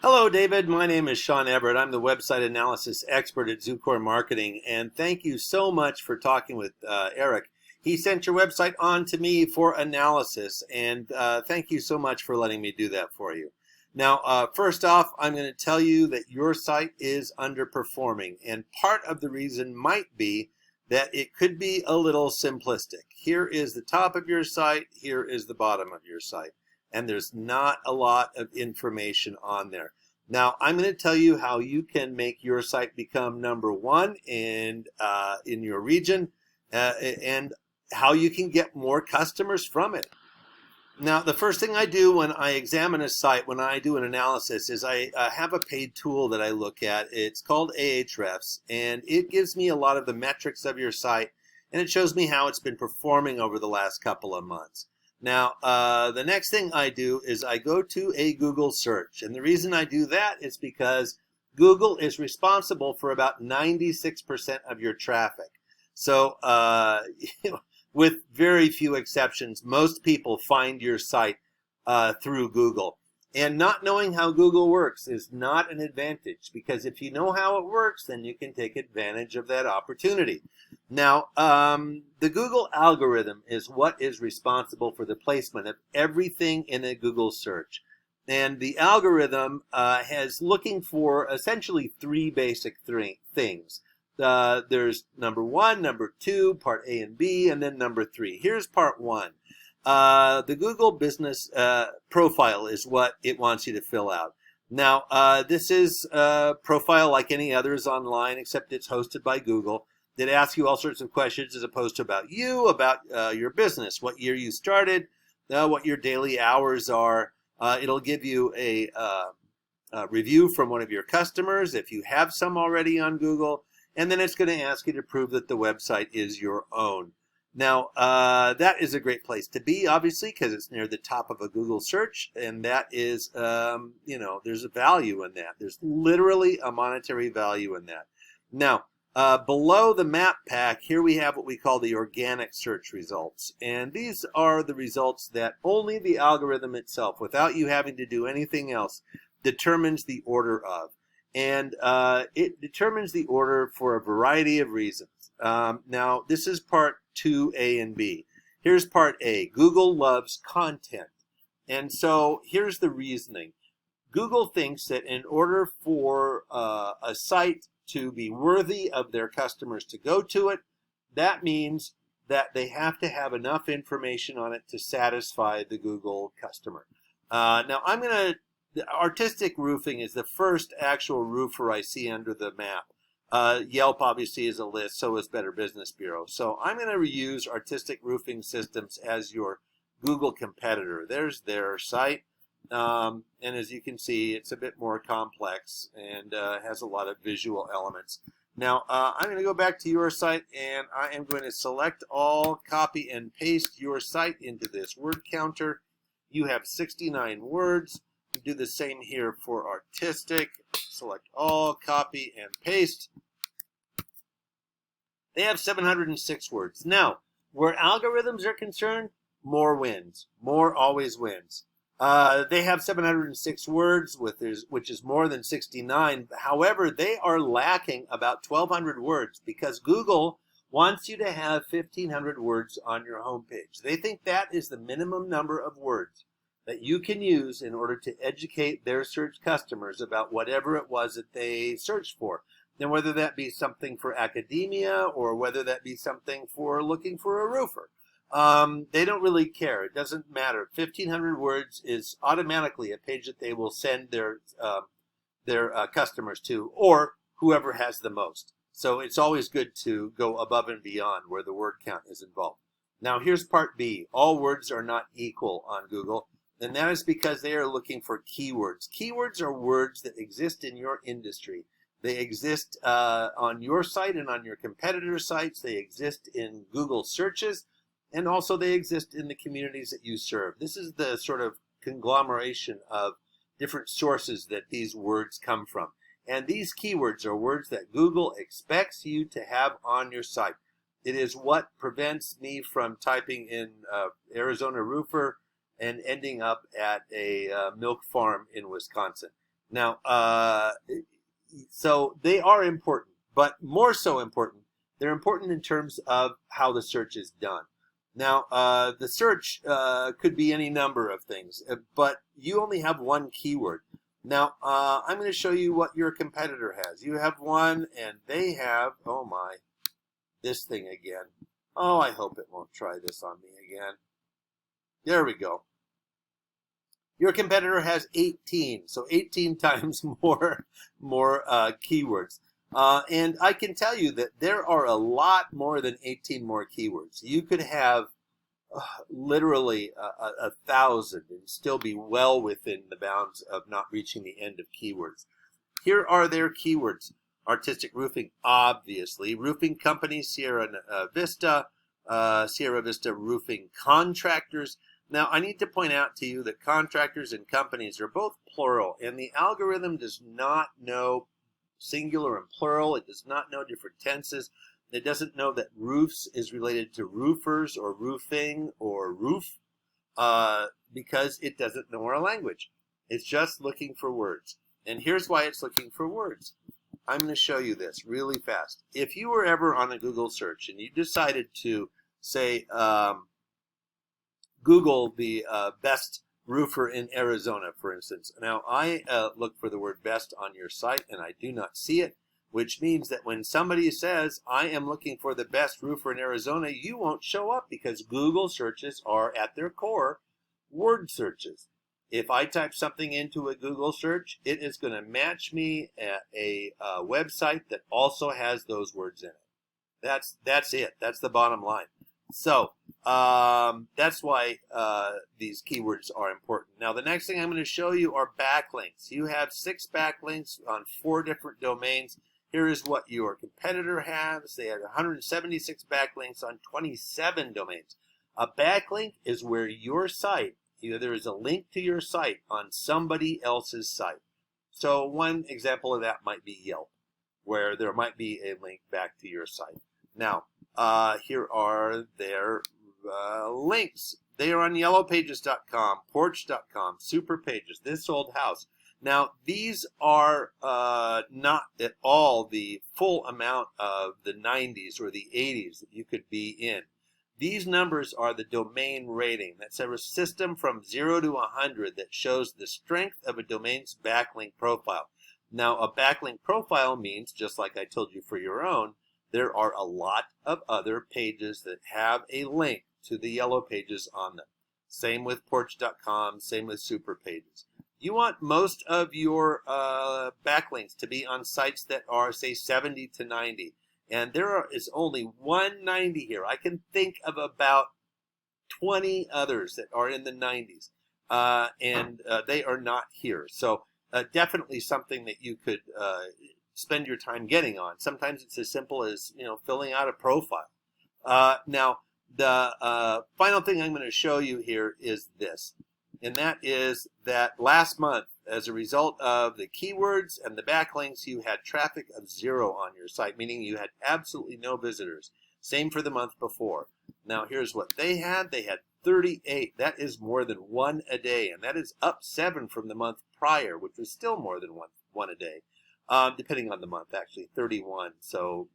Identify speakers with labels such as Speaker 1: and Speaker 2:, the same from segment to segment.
Speaker 1: Hello, David. My name is Sean Everett. I'm the website analysis expert at Zucore Marketing, and thank you so much for talking with Eric. He sent your website on to me for analysis, and thank you so much for letting me do that for you. Now, first off, I'm going to tell you that your site is underperforming, and part of the reason might be that it could be a little simplistic. Here is the top of your site, here is the bottom of your site, and there's not a lot of information on there. Now, I'm going to tell you how you can make your site become number one in your region and how you can get more customers from it. Now, the first thing I do when I examine a site, when I do an analysis, is I have a paid tool that I look at. It's called Ahrefs, and it gives me a lot of the metrics of your site, and it shows me how it's been performing over the last couple of months. Now, the next thing I do is I go to a Google search. And the reason I do that is because Google is responsible for about 96% of your traffic. So with very few exceptions, most people find your site through Google. And not knowing how Google works is not an advantage, because if you know how it works, then you can take advantage of that opportunity. Now, the Google algorithm is what is responsible for the placement of everything in a Google search. And the algorithm has looking for essentially three basic things. There's number one, number two, part A and B, and then number three. Here's part one. The Google business profile is what it wants you to fill out. Now, this is a profile like any others online, except it's hosted by Google. That asks you all sorts of questions as opposed to about you, about your business, what year you started, what your daily hours are. It'll give you a review from one of your customers if you have some already on Google, and then it's going to ask you to prove that the website is your own. Now, that is a great place to be, obviously, because it's near the top of a Google search, and that is, there's a value in that. There's literally a monetary value in that. Now, below the map pack, here we have what we call the organic search results. And these are the results that only the algorithm itself, without you having to do anything else, determines the order of. And it determines the order for a variety of reasons. Now, this is part 2A and B. Here's part A. Google loves content. And so here's the reasoning. Google thinks that in order for a site to be worthy of their customers to go to it, that means that they have to have enough information on it to satisfy the Google customer. Now, Artistic Roofing is the first actual roofer I see under the map. Yelp obviously is a list, so is Better Business Bureau. So I'm going to use Artistic Roofing Systems as your Google competitor. There's their site. And as you can see, it's a bit more complex and has a lot of visual elements. Now, I'm going to go back to your site, and I am going to select all, copy and paste your site into this word counter. You have 69 words. Do the same here for Artistic. Select all, copy and paste. They have 706 words. Now, where algorithms are concerned, more wins. More always wins. They have 706 words, which is more than 69. However, they are lacking about 1,200 words because Google wants you to have 1,500 words on your homepage. They think that is the minimum number of words that you can use in order to educate their search customers about whatever it was that they searched for. Now, whether that be something for academia or whether that be something for looking for a roofer. They don't really care. It doesn't matter. 1,500 words is automatically a page that they will send their customers to, or whoever has the most. So it's always good to go above and beyond where the word count is involved. Now here's part B. All words are not equal on Google, and that is because they are looking for keywords. Keywords are words that exist in your industry. They exist on your site and on your competitor sites. They exist in Google searches. And also they exist in the communities that you serve. This is the sort of conglomeration of different sources that these words come from. And these keywords are words that Google expects you to have on your site. It is what prevents me from typing in Arizona roofer and ending up at a milk farm in Wisconsin. Now, so they are important, but more so important, they're important in terms of how the search is done. Now, the search could be any number of things, but you only have one keyword. Now, I'm going to show you what your competitor has. You have one, and they have, oh my, this thing again. Oh, I hope it won't try this on me again. There we go. Your competitor has 18, so 18 times more keywords. And I can tell you that there are a lot more than 18 more keywords. You could have literally 1,000 and still be well within the bounds of not reaching the end of keywords. Here are their keywords. Artistic roofing, obviously. Roofing companies, Sierra Vista roofing contractors. Now, I need to point out to you that contractors and companies are both plural, and the algorithm does not know singular and plural. It does not know different tenses. It doesn't know that roofs is related to roofers or roofing or roof because it doesn't know our language. It's just looking for words. And here's why it's looking for words. I'm going to show you this really fast. If you were ever on a Google search and you decided to say, Google the best roofer in Arizona, for instance. Now, I look for the word best on your site, and I do not see it, which means that when somebody says, I am looking for the best roofer in Arizona, you won't show up because Google searches are, at their core, word searches. If I type something into a Google search, it is going to match me at a website that also has those words in it. That's it. That's the bottom line. So that's why these keywords are important. Now, the next thing I'm going to show you are backlinks. You have 6 backlinks on 4 different domains. Here is what your competitor has. They have 176 backlinks on 27 domains. A backlink is where your site, there is a link to your site on somebody else's site. So one example of that might be Yelp, where there might be a link back to your site. Now, here are their links. They are on yellowpages.com, porch.com, superpages, this old house. Now, these are not at all the full amount of the 90s or the 80s that you could be in. These numbers are the domain rating. That's a system from 0 to 100 that shows the strength of a domain's backlink profile. Now, a backlink profile means, just like I told you for your own, there are a lot of other pages that have a link to the yellow pages on them. Same with porch.com, same with superpages. You want most of your backlinks to be on sites that are, say, 70 to 90. And there is only 190 here. I can think of about 20 others that are in the 90s, and they are not here. So definitely something that you could spend your time getting on. Sometimes it's as simple as filling out a profile. Now, the final thing I'm going to show you here is this, and that is that last month, as a result of the keywords and the backlinks, you had traffic of 0 on your site, meaning you had absolutely no visitors. Same for the month before. Now, here's what they had. They had 38. That is more than 1 a day, and that is up 7 from the month prior, which was still more than one a day. Depending on the month, actually, 31. So,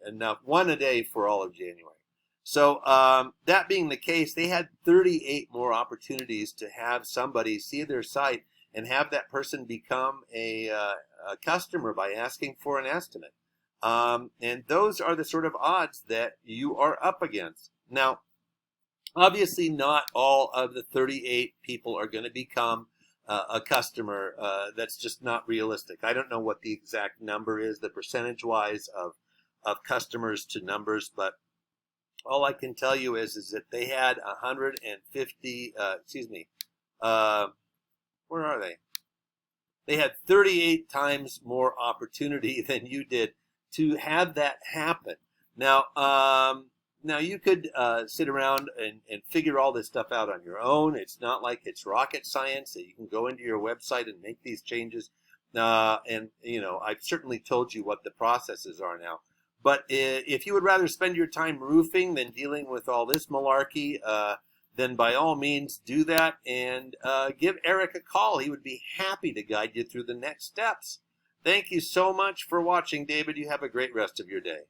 Speaker 1: enough 1 a day for all of January. So that being the case, they had 38 more opportunities to have somebody see their site and have that person become a customer by asking for an estimate. And those are the sort of odds that you are up against. Now, obviously, not all of the 38 people are going to become a customer. That's just not realistic. I don't know what the exact number is, the percentage-wise of customers to numbers, but all I can tell you is that they had 150, where are they? They had 38 times more opportunity than you did to have that happen. Now, now you could sit around and figure all this stuff out on your own. It's not like it's rocket science that you can go into your website and make these changes. And I've certainly told you what the processes are now. But if you would rather spend your time roofing than dealing with all this malarkey, then by all means do that and give Eric a call. He would be happy to guide you through the next steps. Thank you so much for watching, David. You have a great rest of your day.